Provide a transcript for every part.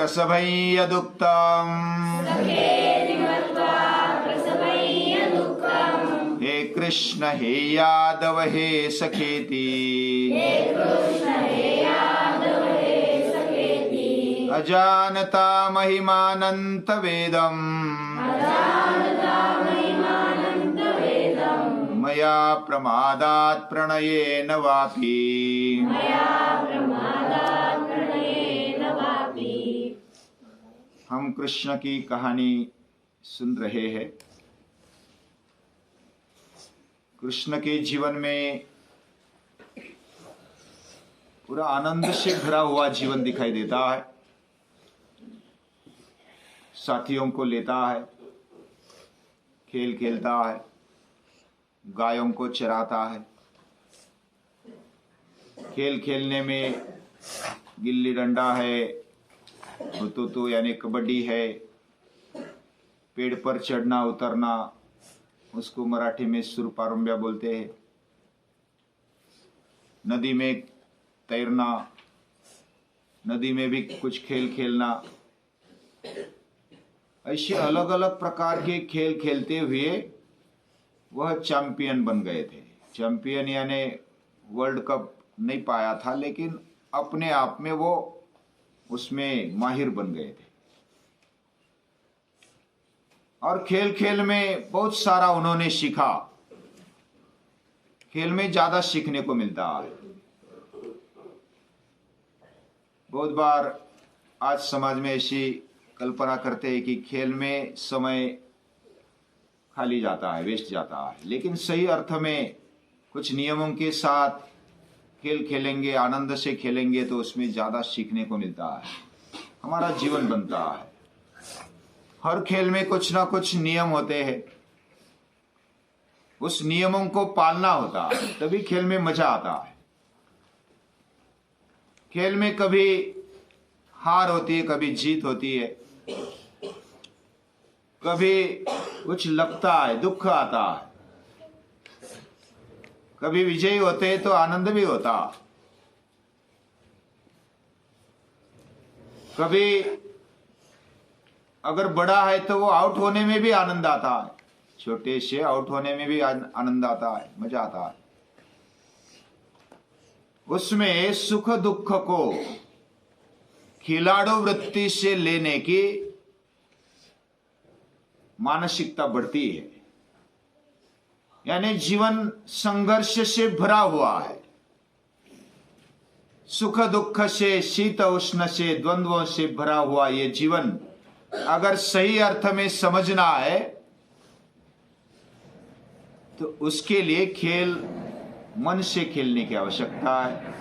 प्रसभै यदुक्तम् हे कृष्ण हे यादव हे सखेति अजानता महिमानंत वेदम् मया प्रमादात् प्रणयेन वापि। हम कृष्ण की कहानी सुन रहे हैं। कृष्ण के जीवन में पूरा आनंद से भरा हुआ जीवन दिखाई देता है। साथियों को लेता है, खेल खेलता है, गायों को चराता है। खेल खेलने में गिल्ली डंडा है, हुतुतु यानी कबड्डी है, पेड़ पर चढ़ना उतरना, उसको मराठी में सुरपारंब्या बोलते हैं। नदी में तैरना, नदी में भी कुछ खेल खेलना, ऐसे अलग अलग प्रकार के खेल खेलते हुए वह चैंपियन बन गए थे। चैंपियन यानी वर्ल्ड कप नहीं पाया था, लेकिन अपने आप में वो उसमें माहिर बन गए थे। और खेल खेल में बहुत सारा उन्होंने सीखा। खेल में ज्यादा सीखने को मिलता है। बहुत बार आज समाज में ऐसी कल्पना करते हैं कि खेल में समय खाली जाता है, वेस्ट जाता है, लेकिन सही अर्थ में कुछ नियमों के साथ खेल खेलेंगे, आनंद से खेलेंगे तो उसमें ज्यादा सीखने को मिलता है, हमारा जीवन बनता है। हर खेल में कुछ ना कुछ नियम होते हैं, उस नियमों को पालना होता है, तभी खेल में मजा आता है। खेल में कभी हार होती है, कभी जीत होती है, कभी कुछ लगता है, दुख आता है, कभी विजयी होते हैं तो आनंद भी होता, कभी अगर बड़ा है तो वो आउट होने में भी आनंद आता है, छोटे से आउट होने में भी आनंद आता है, मजा आता है। उसमें सुख दुख को खिलाड़ू वृत्ति से लेने की मानसिकता बढ़ती है। यानी जीवन संघर्ष से भरा हुआ है, सुख दुख से, शीत उष्ण से, द्वंद्वों से भरा हुआ ये जीवन अगर सही अर्थ में समझना है तो उसके लिए खेल, मन से खेलने की आवश्यकता है,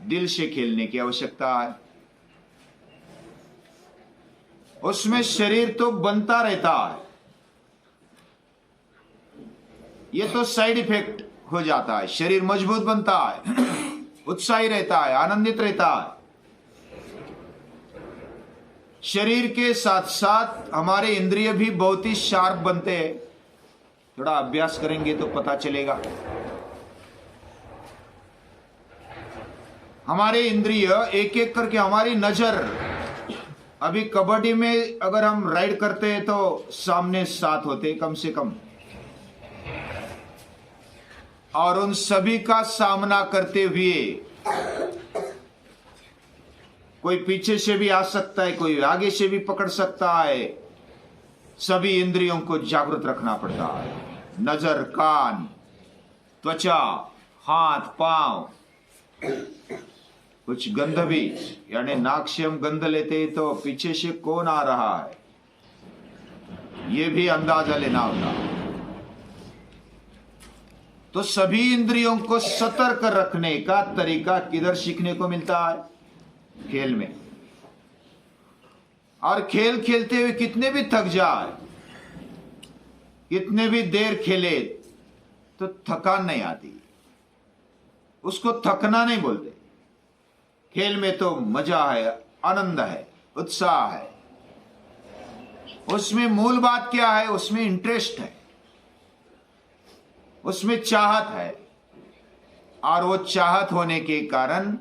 दिल से खेलने की आवश्यकता है। उसमें शरीर तो बनता रहता है, ये तो साइड इफेक्ट हो जाता है। शरीर मजबूत बनता है, उत्साही रहता है, आनंदित रहता है। शरीर के साथ साथ हमारे इंद्रिय भी बहुत ही शार्प बनते हैं। थोड़ा अभ्यास करेंगे तो पता चलेगा। हमारे इंद्रिय एक एक करके, हमारी नजर, अभी कबड्डी में अगर हम राइड करते हैं तो सामने 7 होते कम से कम, और उन सभी का सामना करते हुए कोई पीछे से भी आ सकता है, कोई आगे से भी पकड़ सकता है। सभी इंद्रियों को जागृत रखना पड़ता है। नजर, कान, त्वचा, हाथ, पांव, कुछ गंध भी, यानी नाक से हम गंध लेते हैं तो पीछे से कौन आ रहा है ये भी अंदाजा लेना होता। तो सभी इंद्रियों को सतर्क रखने का तरीका किधर सीखने को मिलता है? खेल में। और खेल खेलते हुए कितने भी थक जाए, कितने भी देर खेले तो थकान नहीं आती, उसको थकना नहीं बोलते। खेल में तो मजा है, आनंद है, उत्साह है। उसमें मूल बात क्या है? उसमें इंटरेस्ट है, उसमें चाहत है, और वो चाहत होने के कारण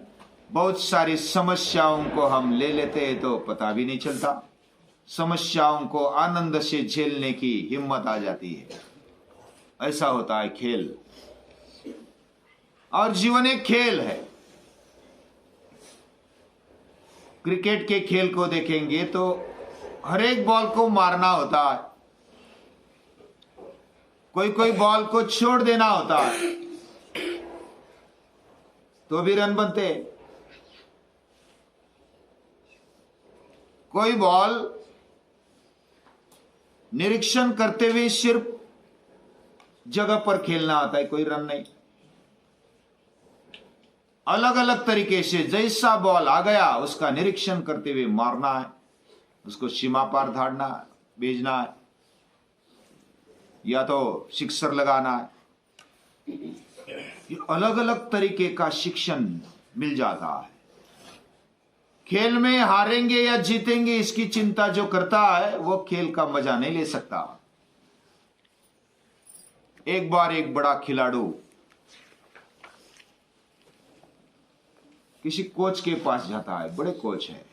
बहुत सारी समस्याओं को हम ले लेते हैं तो पता भी नहीं चलता। समस्याओं को आनंद से झेलने की हिम्मत आ जाती है। ऐसा होता है खेल। और जीवन एक खेल है। क्रिकेट के खेल को देखेंगे तो हर एक बॉल को मारना होता है, कोई कोई बॉल को छोड़ देना होता है तो भी रन बनते हैं। कोई बॉल निरीक्षण करते हुए सिर्फ जगह पर खेलना आता है, कोई रन नहीं। अलग अलग तरीके से जैसा बॉल आ गया उसका निरीक्षण करते हुए मारना है, उसको सीमा पार धाड़ना है, भेजना है, या तो सिक्सर लगाना है। ये अलग अलग तरीके का शिक्षण मिल जाता है। खेल में हारेंगे या जीतेंगे इसकी चिंता जो करता है वो खेल का मजा नहीं ले सकता। एक बार एक बड़ा खिलाड़ी किसी कोच के पास जाता है, बड़े कोच है,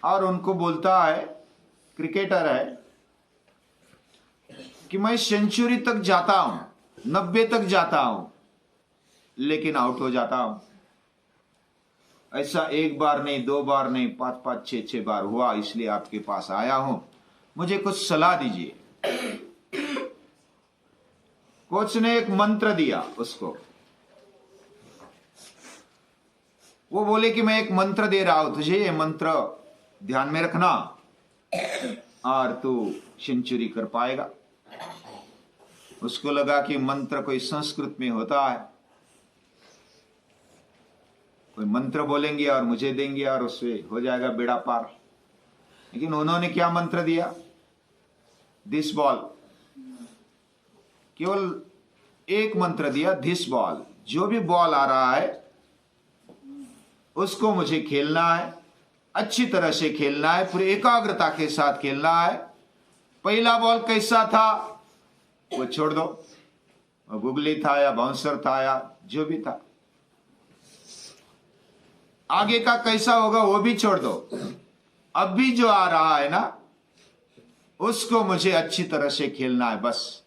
और उनको बोलता है, क्रिकेटर है, कि मैं सेंचुरी तक जाता हूं, 90 तक जाता हूं, लेकिन आउट हो जाता हूं। ऐसा एक बार नहीं, दो बार नहीं, 5-5, 6-6 बार हुआ, इसलिए आपके पास आया हूं, मुझे कुछ सलाह दीजिए। कोच ने एक मंत्र दिया उसको। वो बोले कि मैं एक मंत्र दे रहा हूं तुझे, ये मंत्र ध्यान में रखना और तू सेंचुरी कर पाएगा। उसको लगा कि मंत्र कोई संस्कृत में होता है, कोई मंत्र बोलेंगे और मुझे देंगे और उससे हो जाएगा बेड़ा पार। लेकिन उन्होंने क्या मंत्र दिया? दिस बॉल, केवल एक मंत्र दिया, दिस बॉल, जो भी बॉल आ रहा है उसको मुझे खेलना है, अच्छी तरह से खेलना है, पूरी एकाग्रता के साथ खेलना है। पहला बॉल कैसा था वो छोड़ दो, वो गुगली था या बाउंसर था या जो भी था। आगे का कैसा होगा वो भी छोड़ दो। अब भी जो आ रहा है ना उसको मुझे अच्छी तरह से खेलना है बस।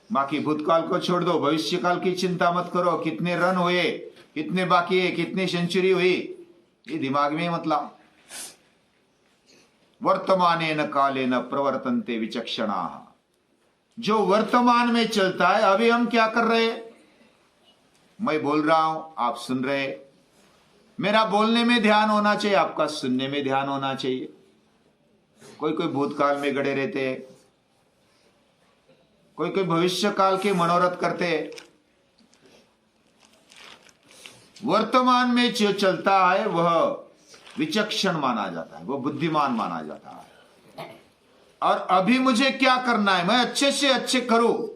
बाकी भूतकाल को छोड़ दो, भविष्यकाल की चिंता मत करो, कितने रन हुए, कितने बाकी है, कितनी सेंचुरी हुई, ये दिमाग में मतलब। वर्तमाने न काले न प्रवर्तन्ते विचक्षणा। जो वर्तमान में चलता है, अभी हम क्या कर रहे हैं? मैं बोल रहा हूं, आप सुन रहे। मेरा बोलने में ध्यान होना चाहिए, आपका सुनने में ध्यान होना चाहिए। कोई कोई भूतकाल में गड़े रहते हैं, कोई कोई भविष्य काल के मनोरथ करते हैं। वर्तमान में जो चलता है वह विचक्षण माना जाता है, वह बुद्धिमान माना जाता है। और अभी मुझे क्या करना है, मैं अच्छे से अच्छे करूं।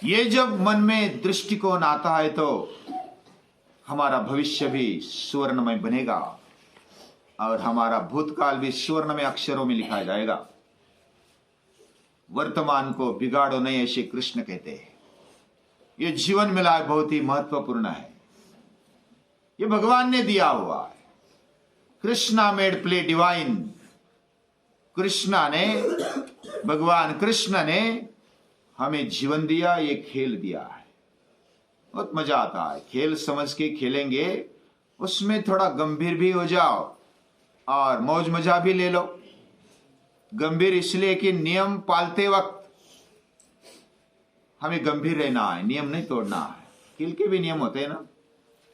ये जब मन में दृष्टिकोण आता है तो हमारा भविष्य भी सुवर्णमय बनेगा और हमारा भूतकाल भी स्वर्ण में अक्षरों में लिखा जाएगा। वर्तमान को बिगाड़ो नहीं, ऐसे कृष्ण कहते हैं। ये जीवन मिला बहुत ही महत्वपूर्ण है, ये भगवान ने दिया हुआ है। Krishna made play divine. Krishna ने, भगवान कृष्ण ने हमें जीवन दिया, ये खेल दिया है। बहुत मजा आता है, खेल समझ के खेलेंगे, उसमें थोड़ा गंभीर भी हो जाओ और मौज मजा भी ले लो। गंभीर इसलिए कि नियम पालते वक्त हमें गंभीर रहना है, नियम नहीं तोड़ना है। खेल के भी नियम होते हैं ना,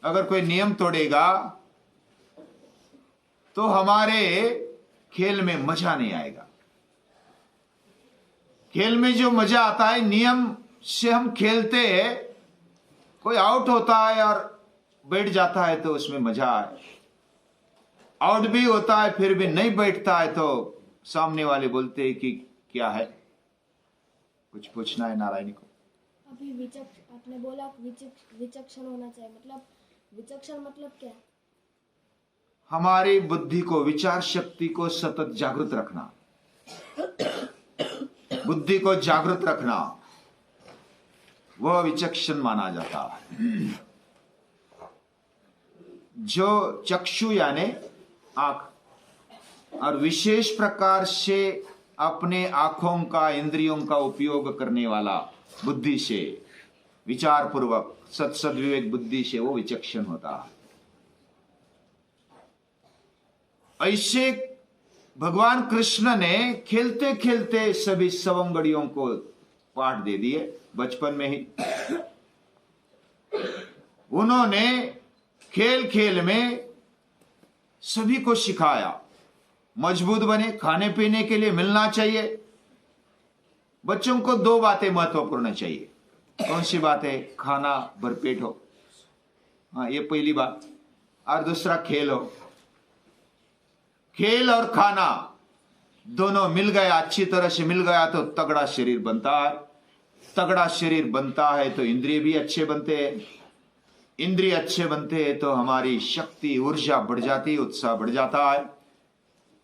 अगर कोई नियम तोड़ेगा तो हमारे खेल में मजा नहीं आएगा। खेल में जो मजा आता है, नियम से हम खेलते हैं, कोई आउट होता है और बैठ जाता है तो उसमें मजा है। आउट भी होता है फिर भी नहीं बैठता है तो सामने वाले बोलते हैं कि क्या है, कुछ पूछना है नारायणी को। अभी आपने बोला विचक्षण होना चाहिए, मतलब विचक्षण मतलब क्या? हमारी बुद्धि को, विचार शक्ति को सतत जागृत रखना, बुद्धि को जागृत रखना। वह विचक्षण माना जाता है। जो चक्षु यानी आंख और विशेष प्रकार से अपने आंखों का, इंद्रियों का उपयोग करने वाला, बुद्धि से, विचार पूर्वक, सद्विवेक बुद्धि से वो विचक्षण होता है। ऐसे भगवान कृष्ण ने खेलते खेलते सभी सवंगड़ियों को पाठ दे दिए बचपन में ही। उन्होंने खेल खेल में सभी को सिखाया। मजबूत बने, खाने पीने के लिए मिलना चाहिए। बच्चों को 2 बातें महत्वपूर्ण चाहिए। कौन सी बात है? खाना भरपेट हो, हाँ ये पहली बात, और दूसरा खेल हो। खेल और खाना दोनों मिल गया, अच्छी तरह से मिल गया तो तगड़ा शरीर बनता है। तगड़ा शरीर बनता है तो इंद्रिय भी अच्छे बनते हैं। इंद्रिय अच्छे बनते हैं तो हमारी शक्ति, ऊर्जा बढ़ जाती है, उत्साह बढ़ जाता है,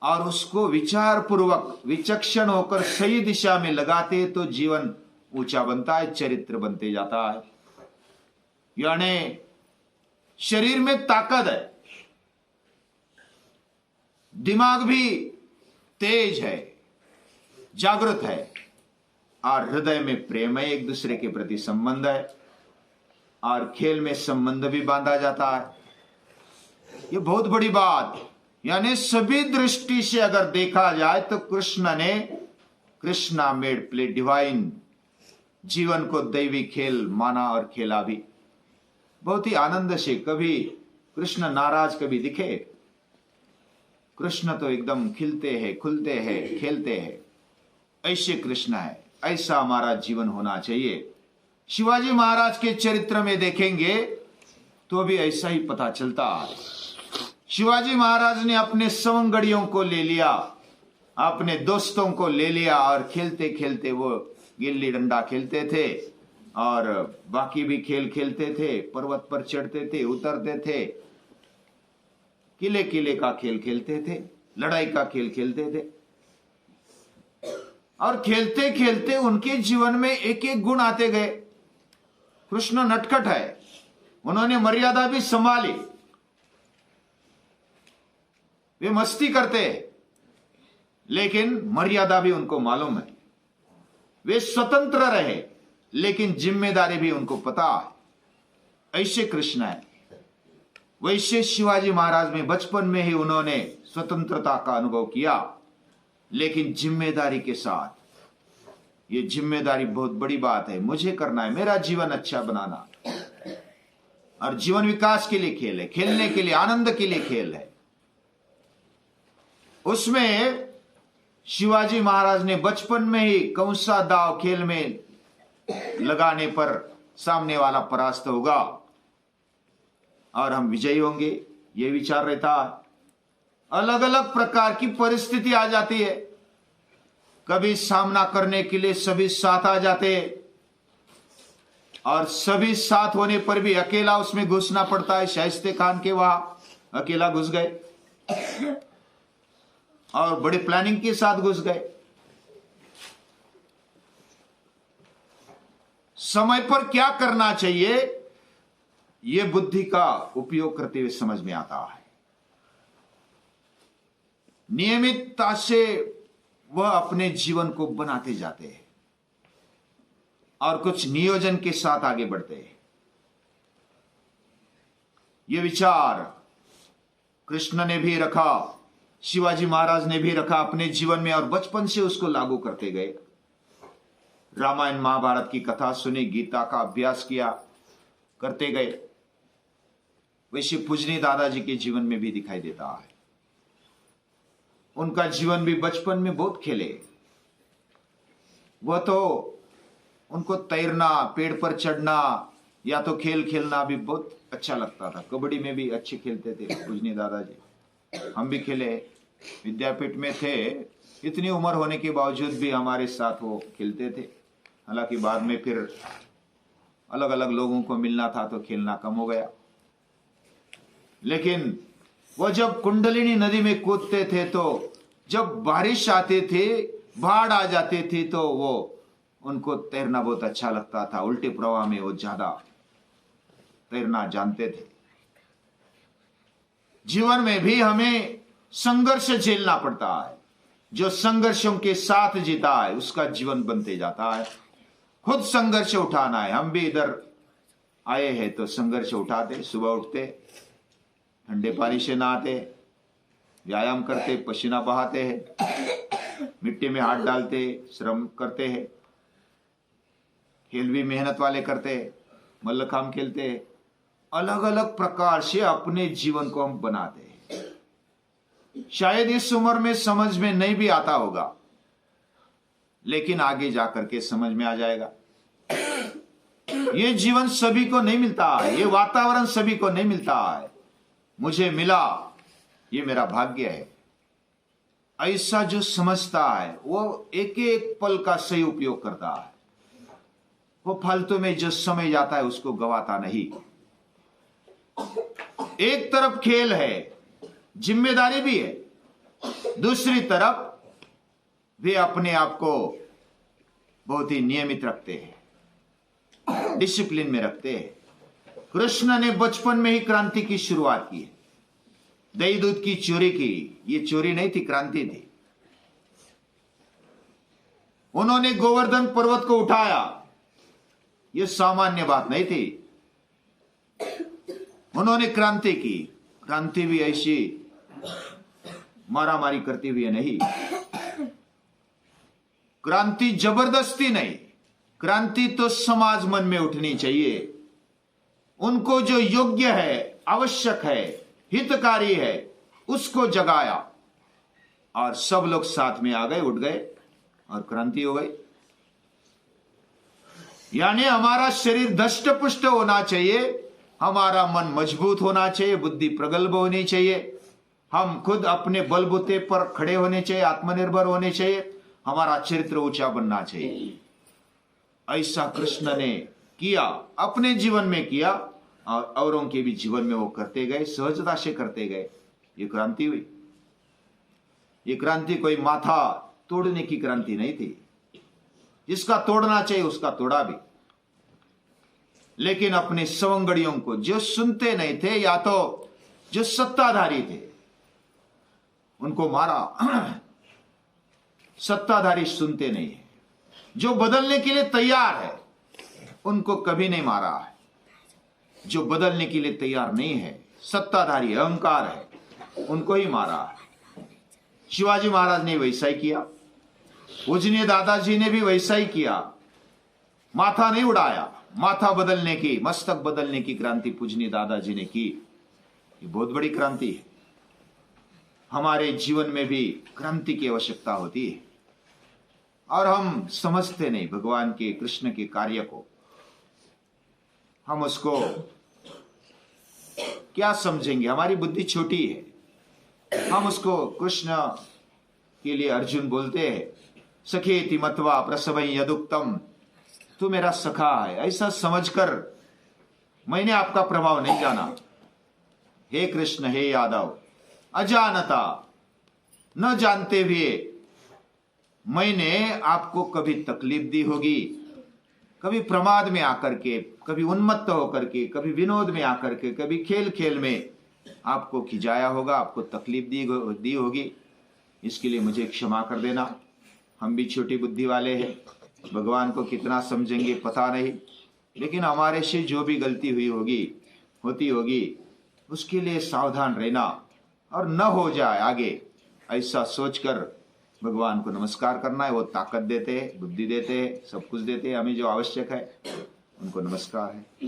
और उसको विचार पूर्वक, विचक्षण होकर सही दिशा में लगाते तो जीवन ऊंचा बनता है, चरित्र बनते जाता है। यानी शरीर में ताकत है, दिमाग भी तेज है, जागृत है, और हृदय में प्रेम है, एक दूसरे के प्रति संबंध है, और खेल में संबंध भी बांधा जाता है। ये बहुत बड़ी बात, यानी सभी दृष्टि से अगर देखा जाए तो कृष्णा मेड प्ले डिवाइन, जीवन को दैवी खेल माना और खेला भी बहुत ही आनंद से। कभी कृष्ण नाराज कभी दिखे? कृष्ण तो एकदम खिलते हैं, खुलते हैं, खेलते हैं। ऐसे कृष्ण है, ऐसा हमारा जीवन होना चाहिए। शिवाजी महाराज के चरित्र में देखेंगे तो भी ऐसा ही पता चलता है। शिवाजी महाराज ने अपने सवंगड़ियों को ले लिया, अपने दोस्तों को ले लिया, और खेलते खेलते वो गिल्ली डंडा खेलते थे और बाकी भी खेल खेलते थे। पर्वत पर चढ़ते थे, उतरते थे, किले किले का खेल खेलते थे, लड़ाई का खेल खेलते थे, और खेलते खेलते उनके जीवन में एक एक गुण आते गए। कृष्ण नटखट है, उन्होंने मर्यादा भी संभाली। वे मस्ती करते हैं लेकिन मर्यादा भी उनको मालूम है। वे स्वतंत्र रहे लेकिन जिम्मेदारी भी उनको पता है। ऐसे कृष्ण है। वैसे शिवाजी महाराज में बचपन में ही उन्होंने स्वतंत्रता का अनुभव किया, लेकिन जिम्मेदारी के साथ। ये जिम्मेदारी बहुत बड़ी बात है, मुझे करना है, मेरा जीवन अच्छा बनाना। और जीवन विकास के लिए खेल है, खेलने के लिए, आनंद के लिए खेल है। उसमें शिवाजी महाराज ने बचपन में ही कौन सा दाव खेल में लगाने पर सामने वाला परास्त होगा और हम विजयी होंगे, ये विचार रहता है। अलग अलग प्रकार की परिस्थिति आ जाती है, कभी सामना करने के लिए सभी साथ आ जाते हैं, और सभी साथ होने पर भी अकेला उसमें घुसना पड़ता है। शाइस्ते खान के वहां अकेला घुस गए और बड़ी प्लानिंग के साथ घुस गए। समय पर क्या करना चाहिए, यह बुद्धि का उपयोग करते हुए समझ में आता है। नियमितता से वह अपने जीवन को बनाते जाते हैं और कुछ नियोजन के साथ आगे बढ़ते हैं। यह विचार कृष्ण ने भी रखा, शिवाजी महाराज ने भी रखा अपने जीवन में, और बचपन से उसको लागू करते गए। रामायण महाभारत की कथा सुनी, गीता का अभ्यास किया, करते गए। वैसे पूजनीय दादाजी के जीवन में भी दिखाई देता है। उनका जीवन भी बचपन में बहुत खेले। वह तो उनको तैरना, पेड़ पर चढ़ना या तो खेल खेलना भी बहुत अच्छा लगता था। कबड्डी में भी अच्छे खेलते थे पूजनीय दादाजी। हम भी खेले, विद्यापीठ में थे, इतनी उम्र होने के बावजूद भी हमारे साथ वो खेलते थे। हालांकि बाद में फिर अलग अलग लोगों को मिलना था तो खेलना कम हो गया। लेकिन वो जब कुंडलिनी नदी में कूदते थे तो जब बारिश आते थे, बाढ़ आ जाते थे, तो वो उनको तैरना बहुत अच्छा लगता था, उल्टे प्रवाह में वो ज्यादा तैरना जानते थे। जीवन में भी हमें संघर्ष झेलना पड़ता है। जो संघर्षों के साथ जीता है उसका जीवन बनते जाता है। खुद संघर्ष उठाना है। हम भी इधर आए हैं तो संघर्ष उठाते, सुबह उठते, ठंडे पानी से नहाते, व्यायाम करते, पसीना बहाते हैं, मिट्टी में हाथ डालते, श्रम करते हैं, खेल भी मेहनत वाले करते हैं, मल्लखांब खेलते हैं। अलग अलग प्रकार से अपने जीवन को हम बनाते हैं। शायद इस उम्र में समझ में नहीं भी आता होगा, लेकिन आगे जाकर के समझ में आ जाएगा। ये जीवन सभी को नहीं मिलता है, ये वातावरण सभी को नहीं मिलता है। मुझे मिला, ये मेरा भाग्य है। ऐसा जो समझता है वो एक एक पल का सही उपयोग करता है। वो फालतू में जो समय जाता है उसको गवाता नहीं। एक तरफ खेल है, जिम्मेदारी भी है, दूसरी तरफ वे अपने आप को बहुत ही नियमित रखते हैं, डिसिप्लिन में रखते हैं। कृष्ण ने बचपन में ही क्रांति की शुरुआत की है। दही दूध की चोरी की, ये चोरी नहीं थी, क्रांति थी। उन्होंने गोवर्धन पर्वत को उठाया, ये सामान्य बात नहीं थी। उन्होंने क्रांति की। क्रांति भी ऐसी मारामारी करती हुई नहीं, क्रांति जबरदस्ती नहीं। क्रांति तो समाज मन में उठनी चाहिए। उनको जो योग्य है, आवश्यक है, हितकारी है, उसको जगाया और सब लोग साथ में आ गए, उठ गए और क्रांति हो गई। यानी हमारा शरीर दष्ट पुष्ट होना चाहिए, हमारा मन मजबूत होना चाहिए, बुद्धि प्रगल्भ होनी चाहिए, हम खुद अपने बलबूते पर खड़े होने चाहिए, आत्मनिर्भर होने चाहिए, हमारा चरित्र ऊंचा बनना चाहिए। ऐसा कृष्ण ने किया, अपने जीवन में किया और औरों के भी जीवन में वो करते गए, सहजता से करते गए। ये क्रांति हुई। ये क्रांति कोई माथा तोड़ने की क्रांति नहीं थी। जिसका तोड़ना चाहिए उसका तोड़ा भी, लेकिन अपने सवंगड़ियों को जो सुनते नहीं थे या तो जो सत्ताधारी थे उनको मारा। सत्ताधारी सुनते नहीं है, जो बदलने के लिए तैयार है उनको कभी नहीं मारा है। जो बदलने के लिए तैयार नहीं है, सत्ताधारी अहंकार है, उनको ही मारा है। शिवाजी महाराज ने वैसा ही किया, पूजनीय दादाजी ने भी वैसा ही किया। माथा नहीं उड़ाया, माथा बदलने की, मस्तक बदलने की क्रांति पूजनीय दादाजी ने की। ये बहुत बड़ी क्रांति है। हमारे जीवन में भी क्रांति की आवश्यकता होती है और हम समझते नहीं भगवान के, कृष्ण के कार्य को। हम उसको क्या समझेंगे, हमारी बुद्धि छोटी है। हम उसको कृष्ण के लिए अर्जुन बोलते हैं, सखेति मत्वा प्रसवै यदुक्तम, तू मेरा सखा है, ऐसा समझकर मैंने आपका प्रभाव नहीं जाना। हे कृष्ण, हे यादव, अजानता, न जानते हुए मैंने आपको कभी तकलीफ दी होगी, कभी प्रमाद में आकर के, कभी उन्मत्त होकर के, कभी विनोद में आकर के, कभी खेल खेल में आपको खिजाया होगा, आपको तकलीफ दी होगी। इसके लिए मुझे क्षमा कर देना। हम भी छोटी बुद्धि वाले हैं, भगवान को कितना समझेंगे पता नहीं, लेकिन हमारे से जो भी गलती हुई होगी, होती होगी, उसके लिए सावधान रहना और न हो जाए आगे, ऐसा सोचकर भगवान को नमस्कार करना है। वो ताकत देते हैं, बुद्धि देते हैं, सब कुछ देते हैं, हमें जो आवश्यक है उनको नमस्कार है।